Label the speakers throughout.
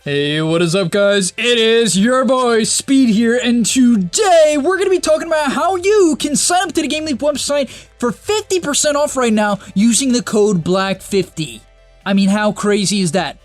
Speaker 1: Hey, what is up, guys? It is your boy Speed here, and today we're going to be talking about how you can sign up to the gameleap website for 50% off right now using the code BLACK50. I mean, how crazy is that?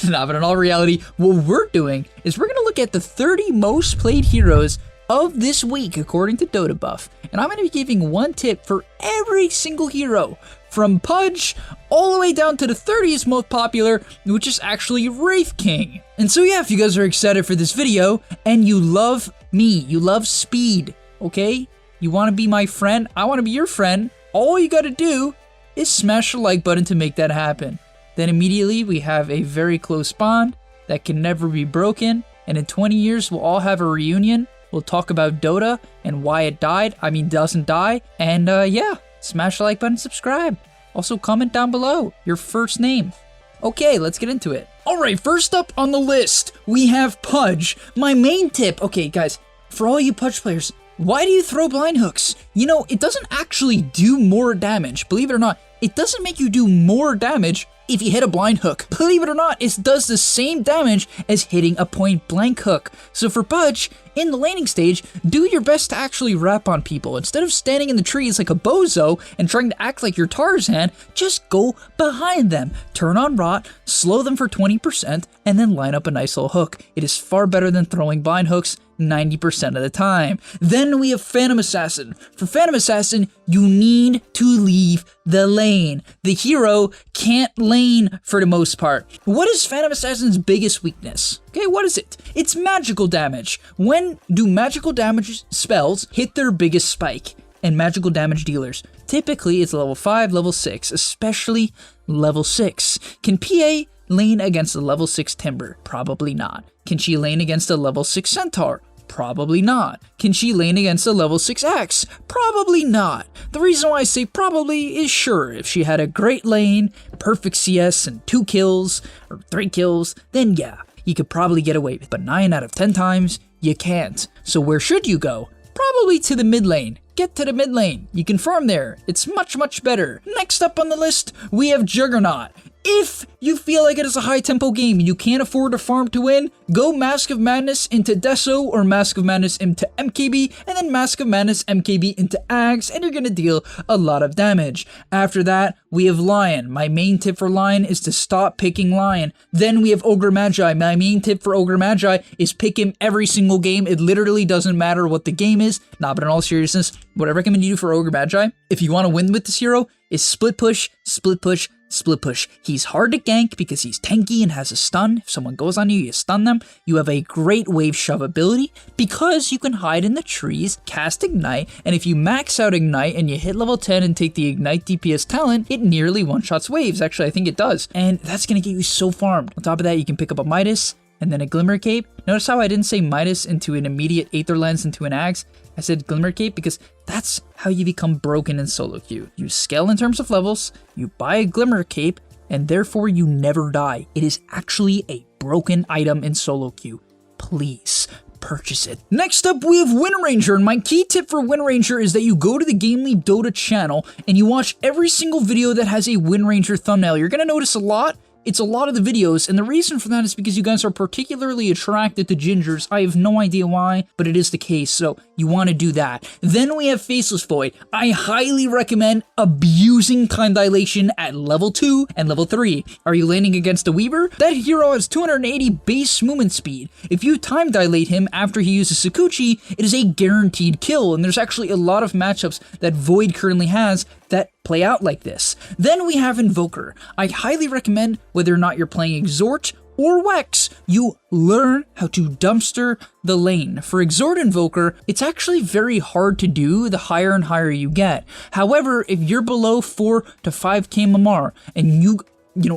Speaker 1: Nah, but in all reality, what we're doing is we're going to look at the 30 most played heroes of this week according to Dota Buff, and I'm going to be giving one tip for every single hero, from PUDGE all the way down to the 30th most popular, which is actually Wraith King. And so yeah, if you guys are excited for this video, and you love me, you love Speed, okay? You want to be my friend, I want to be your friend, all you gotta do is smash the like button to make that happen. Then immediately we have a very close bond that can never be broken, and in 20 years we'll all have a reunion. We'll talk about Dota and why it doesn't die, and yeah. Smash the like button, subscribe. Also comment down below your first name. Okay, let's get into it. Alright, first up on the list, we have PUDGE. My main tip, okay guys, for all you PUDGE players, why do you throw blind hooks? You know, it doesn't actually do more damage. Believe it or not, it doesn't make you do more damage if you hit a blind hook. Believe it or not, it does the same damage as hitting a point blank hook. So for PUDGE, in the laning stage, do your best to actually rap on people. Instead of standing in the trees like a bozo and trying to act like you're Tarzan, just go behind them. Turn on rot, slow them for 20%, and then line up a nice little hook. It is far better than throwing blind hooks 90% of the time. Then we have Phantom Assassin. For Phantom Assassin, you need to leave the lane. The hero can't lane for the most part. What is Phantom Assassin's biggest weakness? Okay, what is it? It's magical damage. When do magical damage spells hit their biggest spike? And magical damage dealers, typically it's level 5, level 6, especially level 6. Can PA lane against a level 6 Timber? Probably not. Can she lane against a level 6 Centaur? Probably not. Can she lane against a level 6 Axe? Probably not. The reason why I say probably is sure, if she had a great lane, perfect CS, and 2 kills, or 3 kills, then yeah, you could probably get away with it. But 9 out of 10 times, you can't. So where should you go? Probably to the mid lane. Get to the mid lane. You can farm there. It's much better. Next up on the list, we have Juggernaut. If you feel like it is a high tempo game and you can't afford to farm to win, go Mask of Madness into Deso or Mask of Madness into MKB, and then Mask of Madness MKB into Ags, and you're gonna deal a lot of damage. After that, we have Lion. My main tip for Lion is to stop picking Lion. Then we have Ogre Magi. My main tip for Ogre Magi is pick him every single game. It literally doesn't matter what the game is. Nah, but in all seriousness, what I recommend you do for Ogre Magi, if you want to win with this hero, is split push, split push, split push. He's hard to gank because he's tanky and has a stun. If someone goes on you, you stun them. You have a great wave shove ability because you can hide in the trees, cast Ignite, and if you max out Ignite and you hit level 10 and take the Ignite DPS talent, it nearly one-shots waves. Actually, I think it does. And that's going to get you so farmed. On top of that, you can pick up a Midas and then a Glimmer Cape. Notice how I didn't say Midas into an immediate Aether Lens into an Axe. I said Glimmer Cape because that's how you become broken in solo queue. You scale in terms of levels, you buy a Glimmer Cape, and therefore you never die. It is actually a broken item in solo queue. Please purchase it. Next up, we have WINDRANGER, and my key tip for WINDRANGER is that you go to the gameleap Dota channel and you watch every single video that has a WINDRANGER thumbnail. You're gonna notice a lot. It's a lot of the videos, and the reason for that is because you guys are particularly attracted to gingers. I have no idea why, but it is the case, so you want to do that. Then we have Faceless Void. I highly recommend abusing time dilation at level 2 and level 3. Are you laning against a Weaver? That hero has 280 base movement speed. If you time dilate him after he uses Sakuchi, it is a guaranteed kill, and there's actually a lot of matchups that Void currently has that play out like this. Then we have INVOKER. I highly recommend, whether or not you're playing Exhort or Wex, you learn how to dumpster the lane. For Exhort INVOKER, it's actually very hard to do the higher and higher you get. However, if you're below 4 to 5k MMR and you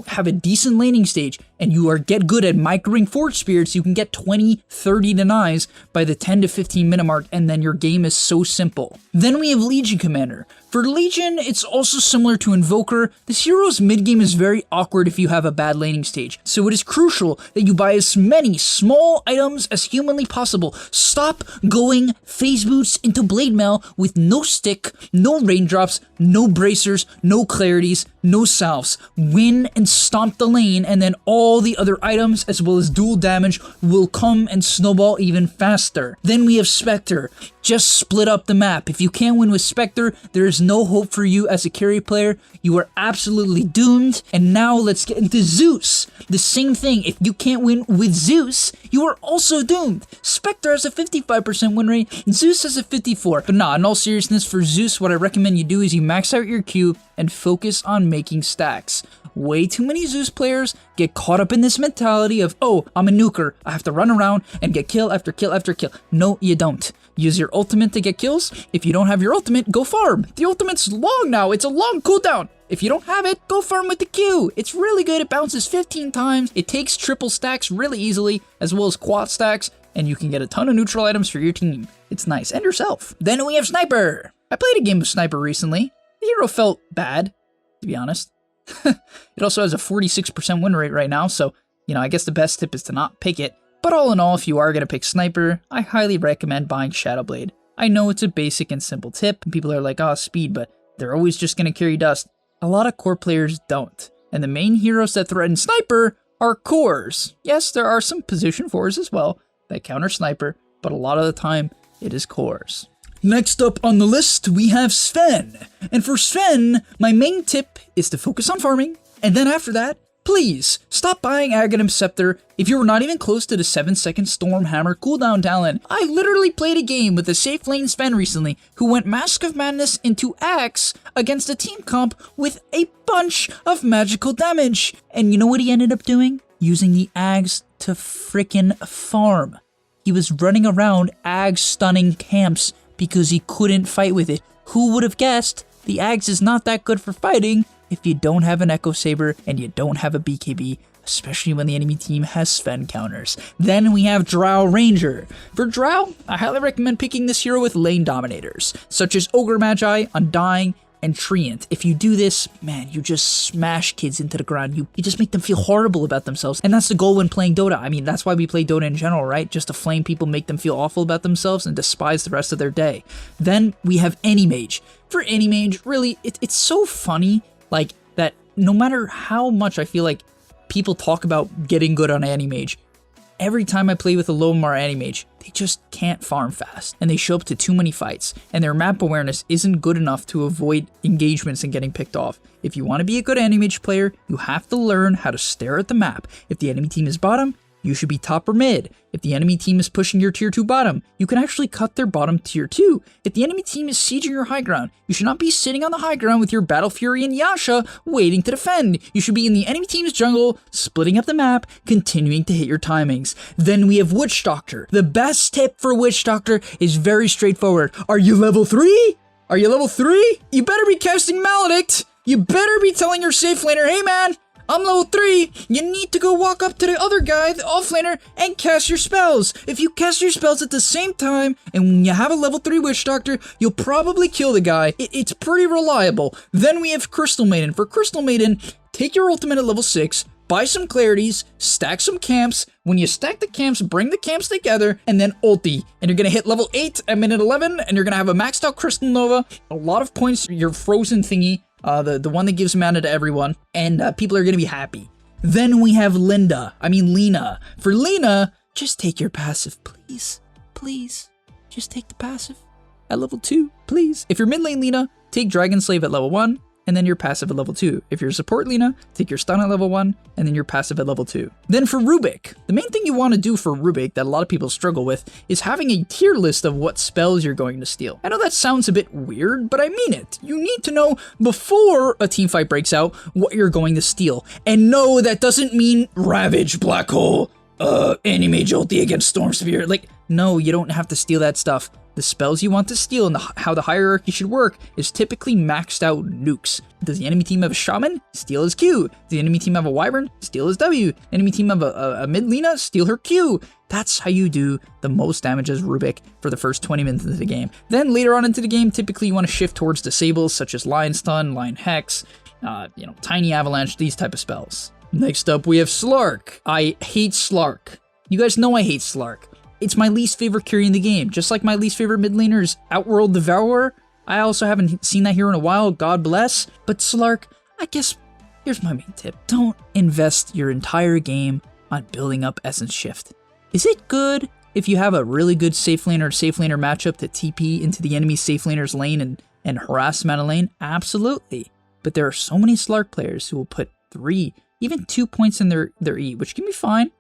Speaker 1: have a decent laning stage and you get good at microing Forge Spirits, you can get 20, 30 denies by the 10 to 15 minute mark, and then your game is so simple. Then we have Legion Commander. For Legion, it's also similar to Invoker. This hero's mid-game is very awkward if you have a bad laning stage, so it is crucial that you buy as many small items as humanly possible. Stop going phase boots into blade mail with no stick, no raindrops, no bracers, no clarities, no salves. Win and stomp the lane, and then all the other items as well as dual damage will come and snowball even faster. Then we have Spectre. Just split up the map. If you can't win with Spectre, there is no hope for you as a carry player. You are absolutely doomed. And now let's get into Zeus. The same thing. If you can't win with Zeus, you are also doomed. Spectre has a 55% win rate, Zeus has a 54%. But nah, in all seriousness, for Zeus, what I recommend you do is you max out your Q and focus on making stacks. Way too many Zeus players get caught up in this mentality of, oh, I'm a nuker, I have to run around and get kill after kill after kill. No, you don't. Use your ultimate to get kills. If you don't have your ultimate, go farm. The ultimate's long now, it's a long cooldown. If you don't have it, go farm with the Q. It's really good, it bounces 15 times, it takes triple stacks really easily, as well as quad stacks, and you can get a ton of neutral items for your team. It's nice, and yourself. Then we have Sniper. I played a game of Sniper recently. The hero felt bad, to be honest. It also has a 46% win rate right now, so, you know, I guess the best tip is to not pick it. But all in all, if you are going to pick Sniper, I highly recommend buying Shadowblade. I know it's a basic and simple tip, and people are like, oh, speed, but they're always just going to carry dust. A lot of core players don't, and the main heroes that threaten Sniper are cores. Yes, there are some position 4s as well that counter Sniper, but a lot of the time, it is cores. Next up on the list, we have SVEN. And for SVEN, my main tip is to focus on farming, and then after that, please stop buying Aghanim Scepter if you were not even close to the 7-second Stormhammer cooldown talent. I literally played a game with a safe lane SVEN recently who went Mask of Madness into Axe against a team comp with a bunch of magical damage. And you know what he ended up doing? Using the Axe to frickin' farm. He was running around Axe stunning camps because he couldn't fight with it. Who would have guessed? The Axe is not that good for fighting if you don't have an Echo Saber and you don't have a BKB, especially when the enemy team has SVEN counters. Then we have DROW Ranger. For DROW, I highly recommend picking this hero with lane dominators, such as OGRE Magi, Undying, and Treant. If you do this, man, you just smash kids into the ground. You just make them feel horrible about themselves. And that's the goal when playing Dota. I mean, that's why we play Dota in general, right? Just to flame people, make them feel awful about themselves and despise the rest of their day. Then we have ANTI-MAGE. For ANTI-MAGE, really, it's so funny, like, that no matter how much I feel like people talk about getting good on ANTI-MAGE, every time I play with a low MAR ANTI-MAGE, they just can't farm fast, and they show up to too many fights, and their map awareness isn't good enough to avoid engagements and getting picked off. If you want to be a good ANTI-MAGE player, you have to learn how to stare at the map. If the enemy team is bottom, you should be top or mid. If the enemy team is pushing your tier 2 bottom, you can actually cut their bottom tier 2. If the enemy team is sieging your high ground, you should not be sitting on the high ground with your Battle Fury and Yasha waiting to defend. You should be in the enemy team's jungle, splitting up the map, continuing to hit your timings. Then we have Witch Doctor. The best tip for Witch Doctor is very straightforward. Are you level 3? Are you level 3? You better be casting Maledict. You better be telling your safe laner, hey man, I'm level 3, you need to go walk up to the other guy, the offlaner, and cast your spells. If you cast your spells at the same time, and when you have a level 3 Witch Doctor, you'll probably kill the guy. It's pretty reliable. Then we have Crystal Maiden. For Crystal Maiden, take your ultimate at level 6, buy some clarities, stack some camps. When you stack the camps, bring the camps together, and then ulti. And you're gonna hit level 8 at minute 11, and you're gonna have a maxed out Crystal Nova, a lot of points, your frozen thingy, the one that gives mana to everyone, and people are gonna be happy. Then we have Lina. For Lina, just take your passive, please. Please, just take the passive at level 2, please. If you're mid lane Lina, take Dragon Slave at level 1, and then your passive at level 2. If you're support Lina, take your stun at level 1, and then your passive at level 2. Then for RUBICK, the main thing you want to do for RUBICK that a lot of people struggle with is having a tier list of what spells you're going to steal. I know that sounds a bit weird, but I mean it. You need to know before a team fight breaks out what you're going to steal. And no, that doesn't mean Ravage, Black Hole, ANTI-MAGE ulti against Storm Spear. Like, no, you don't have to steal that stuff. The spells you want to steal and how the hierarchy should work is typically maxed out nukes. Does the enemy team have a Shaman? Steal his Q. Does the enemy team have a Wyvern? Steal his W. Enemy team have a mid Lina? Steal her Q. That's how you do the most damage as RUBICK for the first 20 minutes into the game. Then later on into the game, typically you want to shift towards disables such as Lion Stun, Lion Hex, Tiny Avalanche, these type of spells. Next up, we have SLARK. I hate SLARK. You guys know I hate SLARK. It's my least favorite carry in the game. Just like my least favorite mid laner is Outworld Devourer. I also haven't seen that hero in a while, God bless. But SLARK, I guess, here's my main tip. Don't invest your entire game on building up Essence Shift. Is it good if you have a really good safe laner matchup to TP into the enemy safe laner's lane and harass them out of lane? Absolutely. But there are so many SLARK players who will put 3, even 2 points in their E, which can be fine.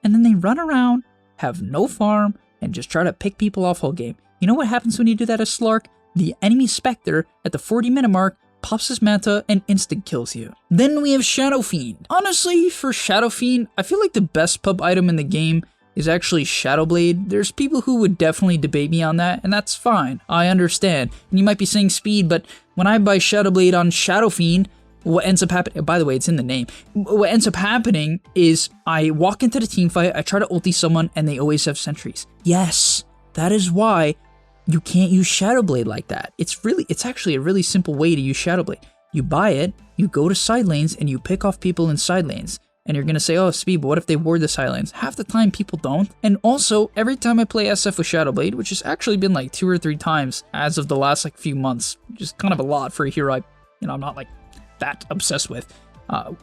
Speaker 1: And then they run around, have no farm, and just try to pick people off whole game. You know what happens when you do that as SLARK? The enemy Spectre at the 40-minute mark pops his Manta and instant kills you. Then we have Shadow Fiend. Honestly, for Shadow Fiend, I feel like the best pub item in the game is actually Shadow Blade. There's people who would definitely debate me on that, and that's fine. I understand. And you might be saying speed, but when I buy Shadow Blade on Shadow Fiend, what ends up happening, by the way, it's in the name. What ends up happening is I walk into the team fight, I try to ulti someone, and they always have sentries. Yes, that is why you can't use Shadow Blade like that. It's actually a really simple way to use Shadow Blade. You buy it, you go to side lanes, and you pick off people in side lanes. And you're gonna say, oh, Speed, but what if they ward the side lanes? Half the time, people don't. And also, every time I play SF with Shadow Blade, which has actually been like 2 or 3 times as of the last like few months, which is kind of a lot for a hero I'm not like that obsessed with.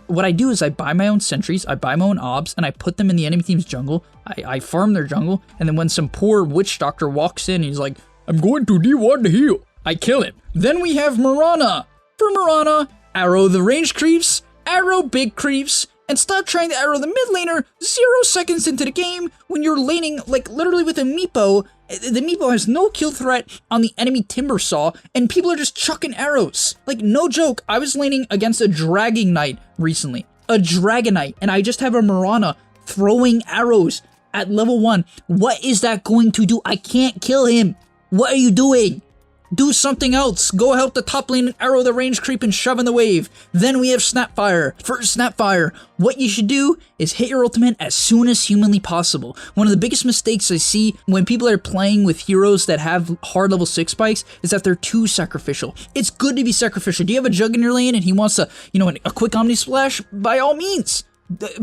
Speaker 1: What I do is I buy my own sentries, I buy my own obs, and I put them in the enemy team's jungle. I farm their jungle, and then when some poor witch doctor walks in, he's like, I'm going to D1 to heal. I kill him. Then we have MIRANA. For MIRANA, arrow the range creeps, arrow big creeps, and stop trying to arrow the mid laner 0 seconds into the game when you're laning like literally with a meepo. The meepo has no kill threat on the enemy timber saw, and people are just chucking arrows. Like, no joke, I was laning against a Dragon Knight recently. A Dragon Knight, and I just have a MIRANA throwing arrows at level 1. What is that going to do? I can't kill him. What are you doing? Do something else. Go help the top lane and arrow the range creep and shove in the wave. Then we have SNAPFIRE. For SNAPFIRE, what you should do is hit your ultimate as soon as humanly possible. One of the biggest mistakes I see when people are playing with heroes that have hard level 6 spikes is that they're too sacrificial. It's good to be sacrificial. Do you have a Jug in your lane and he wants to, a quick Omni Splash? By all means.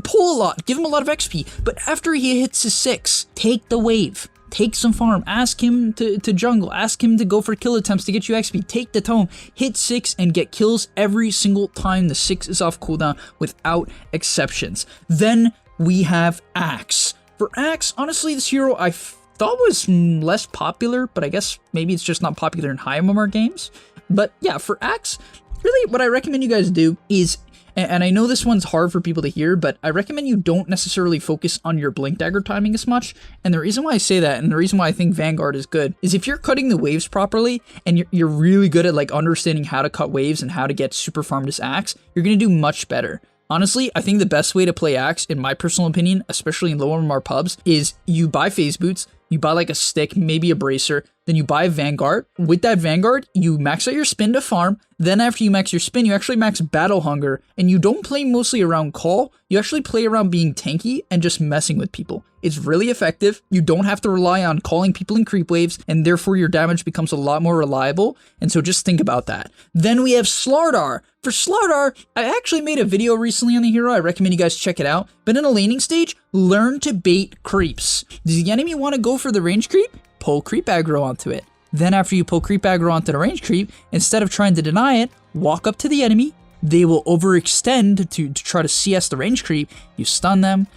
Speaker 1: Pull a lot. Give him a lot of XP. But after he hits his 6, take the wave. Take some farm, ask him to jungle, ask him to go for kill attempts to get you XP, take the tome, hit 6 and get kills every single time the 6 is off cooldown without exceptions. Then we have Axe. For Axe, honestly, this hero I thought was less popular, but I guess maybe it's just not popular in high MMR games. But yeah, for Axe, really what I recommend you guys do is, and I know this one's hard for people to hear, but I recommend you don't necessarily focus on your blink dagger timing as much. And the reason why I say that, and the reason why I think Vanguard is good, is if you're cutting the waves properly, and you're really good at like understanding how to cut waves and how to get super farmed as Axe, you're gonna do much better. Honestly, I think the best way to play Axe, in my personal opinion, especially in low MMR pubs, is you buy phase boots, you buy like a stick, maybe a bracer, then you buy Vanguard. With that Vanguard, you max out your spin to farm. Then after you max your spin, you actually max Battle Hunger, and you don't play mostly around call. You actually play around being tanky and just messing with people. It's really effective. You don't have to rely on calling people in creep waves, and therefore your damage becomes a lot more reliable. And so just think about that. Then we have SLARDAR. For SLARDAR, I actually made a video recently on the hero. I recommend you guys check it out. But in a laning stage, learn to bait creeps. Does the enemy want to go for the range creep? Pull creep aggro onto it. Then after you pull creep aggro onto the range creep, instead of trying to deny it, walk up to the enemy. They will overextend to try to CS the range creep. You stun them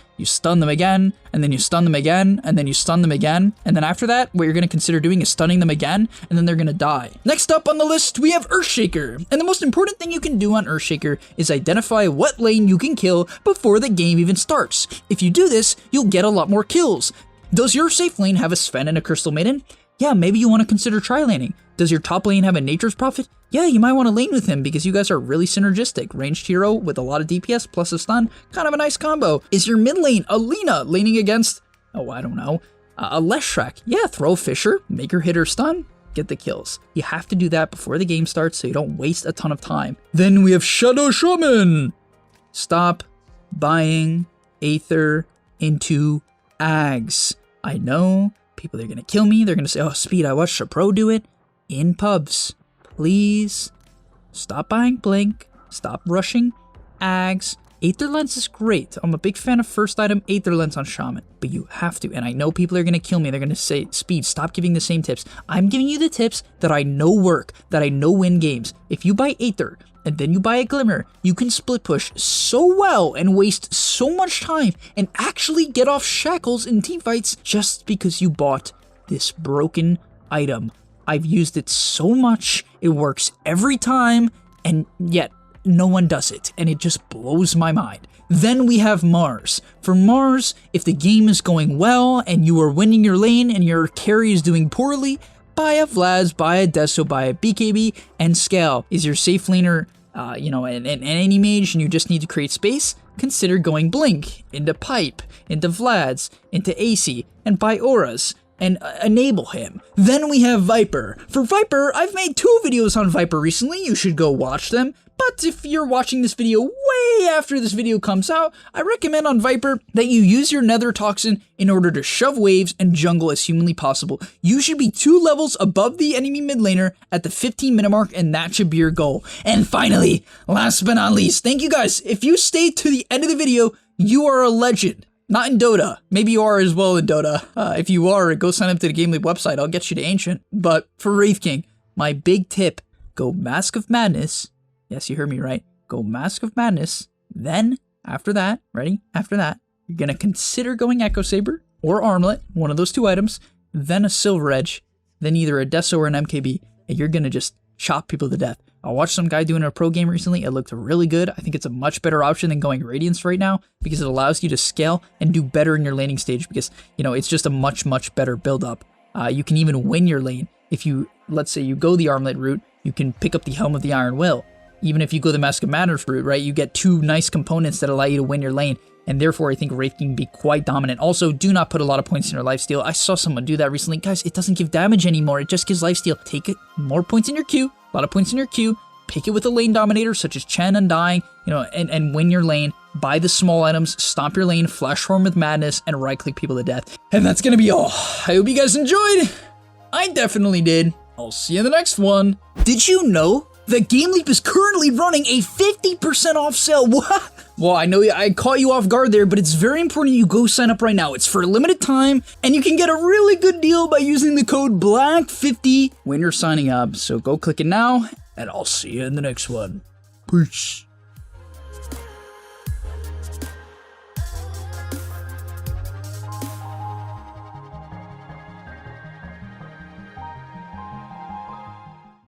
Speaker 1: again, and then you stun them again, and then you stun them again. And then after that, what you're going to consider doing is stunning them again, and then they're going to die. Next up on the list, we have EARTHSHAKER. And the most important thing you can do on EARTHSHAKER is identify what lane you can kill before the game even starts. If you do this, you'll get a lot more kills. Does your safe lane have a SVEN and a Crystal Maiden? Yeah, maybe you want to consider tri-laning. Does your top lane have a Nature's Prophet? Yeah, you might want to lane with him because you guys are really synergistic. Ranged hero with a lot of DPS plus a stun, kind of a nice combo. Is your mid lane a LINA laning against, I don't know, a Leshrac? Yeah, throw Fisher, make her hit her stun, get the kills. You have to do that before the game starts so you don't waste a ton of time. Then we have Shadow Shaman. Stop buying Aether into Ags. I know people are gonna kill me. They're gonna say, oh, Speed, I watched a pro do it. In pubs, please stop buying Blink. Stop rushing Ags. Aether Lens is great. I'm a big fan of first item Aether Lens on Shaman, but you have to, and I know people are gonna kill me. They're gonna say, Speed, stop giving the same tips. I'm giving you the tips that I know work, that I know win games. If you buy Aether, and then you buy a Glimmer, you can split push so well and waste so much time and actually get off shackles in teamfights just because you bought this broken item. I've used it so much, it works every time, and yet no one does it, and it just blows my mind. Then we have Mars. For Mars, if the game is going well and you are winning your lane and your carry is doing poorly, buy a Vlads, buy a Deso, buy a BKB, and scale. Is your safe laner, an ANTI-MAGE and you just need to create space? Consider going Blink, into Pipe, into Vlads, into AC, and buy auras, and enable him. Then we have Viper. For Viper, I've made 2 videos on Viper recently, you should go watch them. But if you're watching this video way after this video comes out, I recommend on Viper that you use your Nether Toxin in order to shove waves and jungle as humanly possible. You should be 2 levels above the enemy mid laner at the 15-minute mark, and that should be your goal. And finally, last but not least, thank you guys. If you stayed to the end of the video, you are a legend. Not in Dota. Maybe you are as well in Dota. If you are, go sign up to the gameleap website. I'll get you to Ancient. But for Wraith King, my big tip, go Mask of Madness. Yes, you heard me right. Go Mask of Madness. Then, after that, ready? After that, you're going to consider going Echo Saber or Armlet, one of those 2 items, then a Silver Edge, then either a Deso or an MKB, and you're going to just chop people to death. I watched some guy doing a pro game recently. It looked really good. I think it's a much better option than going Radiance right now because it allows you to scale and do better in your laning stage because, it's just a much, much better build up. You can even win your lane. If you, let's say you go the Armlet route, you can pick up the Helm of the Iron Will. Even if you go the Mask of Madness route, right, you get 2 nice components that allow you to win your lane, and therefore I think Wraith can be quite dominant. Also, do not put a lot of points in your lifesteal. I saw someone do that recently. Guys, it doesn't give damage anymore, it just gives lifesteal. Take it, more points in your queue, a lot of points in your queue, pick it with a lane dominator such as Chen Undying, and win your lane. Buy the small items, stomp your lane, flash form with madness, and right-click people to death. And that's gonna be all. I hope you guys enjoyed. I definitely did. I'll see you in the next one. Did you know that GameLeap is currently running a 50% off sale? What? Well, I know I caught you off guard there, but it's very important you go sign up right now. It's for a limited time, and you can get a really good deal by using the code BLACK50 when you're signing up. So go click it now, and I'll see you in the next one. Peace.